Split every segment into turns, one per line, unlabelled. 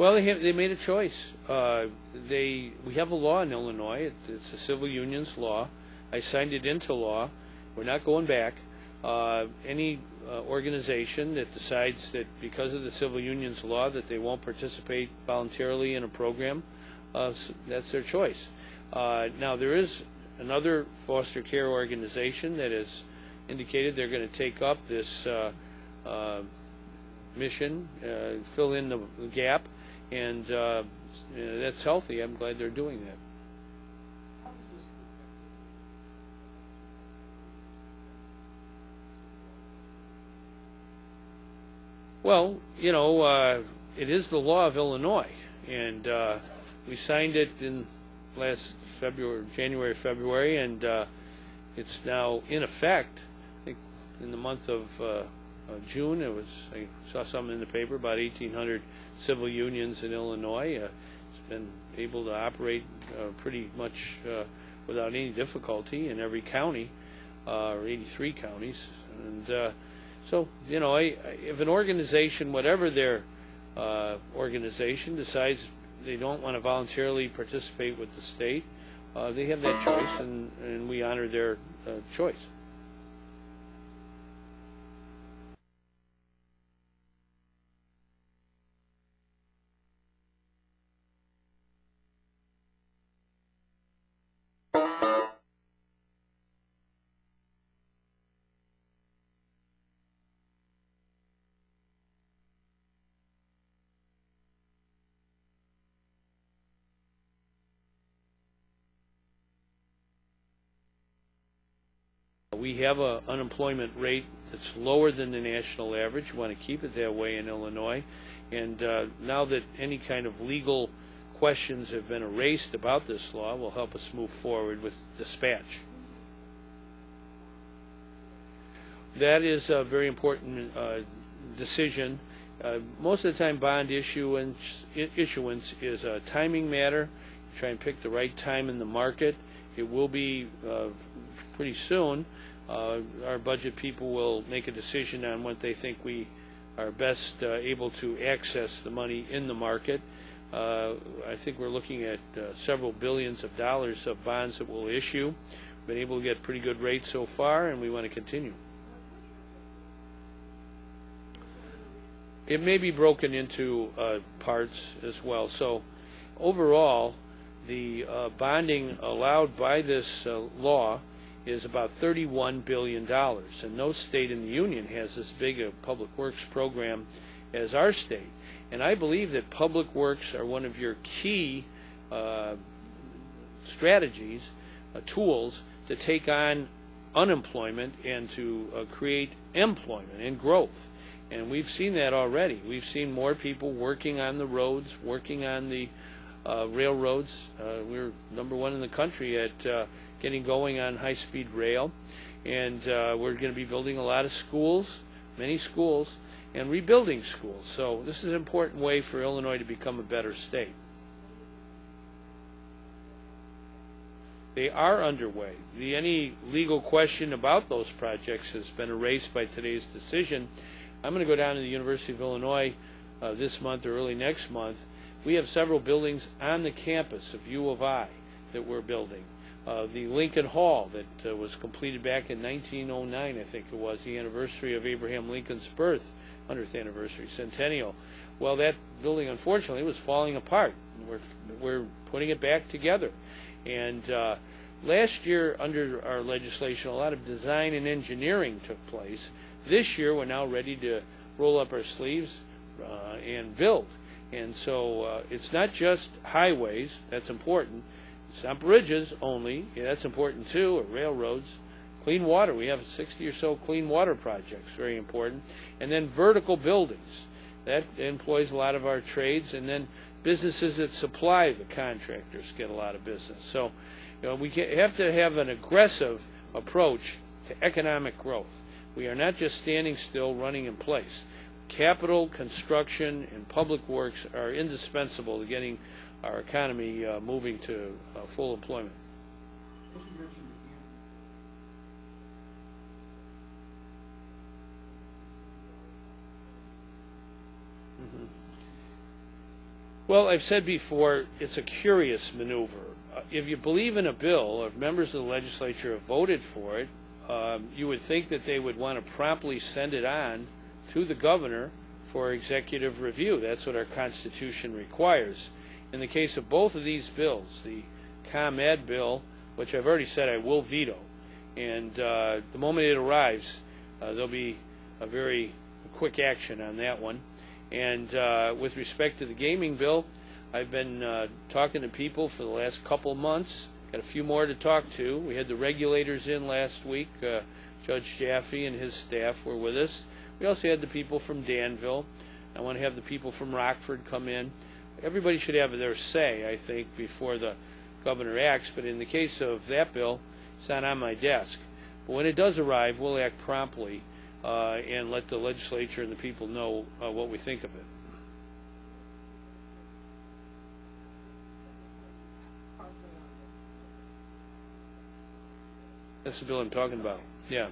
Well, they made a choice. We have a law in Illinois. It's a civil unions law. I signed it into law. We're not going back. Any organization that decides that because of the civil unions law that they won't participate voluntarily in a program, that's their choice. Now, there is another foster care organization that has indicated they're going to take up this mission, fill in the gap, and that's healthy. I'm glad they're doing that. Well, it is the law of Illinois, and we signed it in last January, February, and it's now in effect. I think in the month of June, I saw something in the paper about 1,800 civil unions in Illinois. It's been able to operate pretty much without any difficulty in every county, or 83 counties, and so, if an organization, whatever their organization, decides they don't want to voluntarily participate with the state, they have that choice, and we honor their choice. We have an unemployment rate that's lower than the national average. We want to keep it that way in Illinois. And now that any kind of legal questions have been erased about this law, will help us move forward with dispatch. That is a very important decision. Most of the time, bond issuance is a timing matter. You try and pick the right time in the market. It will be pretty soon. Our budget people will make a decision on what they think we are best able to access the money in the market. I think we're looking at several billions of dollars of bonds that we'll issue. We've been able to get pretty good rates so far, and we want to continue. It may be broken into parts as well. So overall, the bonding allowed by this law is about $31 billion, and no state in the union has this big a public works program as our state. And I believe that public works are one of your key strategies, tools to take on unemployment and to create employment and growth. And we've seen that already. We've seen more people working on the roads, working on the railroads. We're #1 in the country at getting going on high-speed rail, and we're going to be building a lot of schools, many schools, and rebuilding schools. So this is an important way for Illinois to become a better state. They are underway. Any legal question about those projects has been erased by today's decision. I'm going to go down to the University of Illinois this month or early next month. We have several buildings on the campus of U of I that we're building. The Lincoln Hall that was completed back in 1909, I think it was, the anniversary of Abraham Lincoln's birth, 100th anniversary, centennial. Well, that building, unfortunately, was falling apart. We're putting it back together. And last year, under our legislation, a lot of design and engineering took place. This year, we're now ready to roll up our sleeves and build. And so it's not just highways, that's important. It's not bridges only, that's important too, or railroads. Clean water, we have 60 or so clean water projects, very important. And then vertical buildings, that employs a lot of our trades. And then businesses that supply the contractors get a lot of business. So we have to have an aggressive approach to economic growth. We are not just standing still, running in place. Capital, construction, and public works are indispensable to getting our economy moving to full employment. Well, I've said before, it's a curious maneuver. If you believe in a bill, or if members of the legislature have voted for it, you would think that they would want to promptly send it on to the governor for executive review. That's what our Constitution requires. In the case of both of these bills, the ComEd bill, which I've already said I will veto, and the moment it arrives, there'll be a very quick action on that one. And with respect to the gaming bill, I've been talking to people for the last couple months. Got a few more to talk to. We had the regulators in last week. Judge Jaffe and his staff were with us. We also had the people from Danville. I want to have the people from Rockford come in. Everybody should have their say, I think, before the governor acts. But in the case of that bill, it's not on my desk. But when it does arrive, we'll act promptly and let the legislature and the people know what we think of it. That's the bill I'm talking about. Yeah.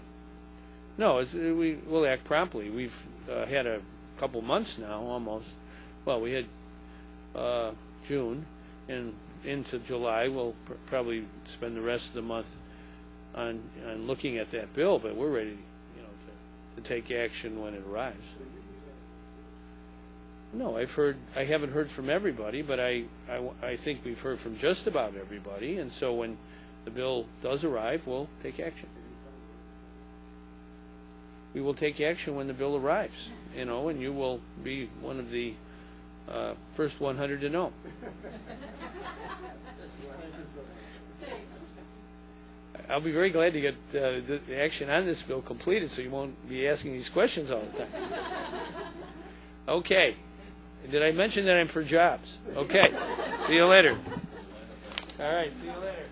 No, we'll act promptly. We've had a couple months now, almost. Well, we had June, and into July. We'll probably spend the rest of the month on looking at that bill, but we're ready, to take action when it arrives. No, I haven't heard from everybody, but I think we've heard from just about everybody, and so when the bill does arrive, we'll take action. We will take action when the bill arrives, and you will be one of the first 100 to know. I'll be very glad to get the action on this bill completed so you won't be asking these questions all the time. Okay. Did I mention that I'm for jobs? Okay. See you later. All right. See you later.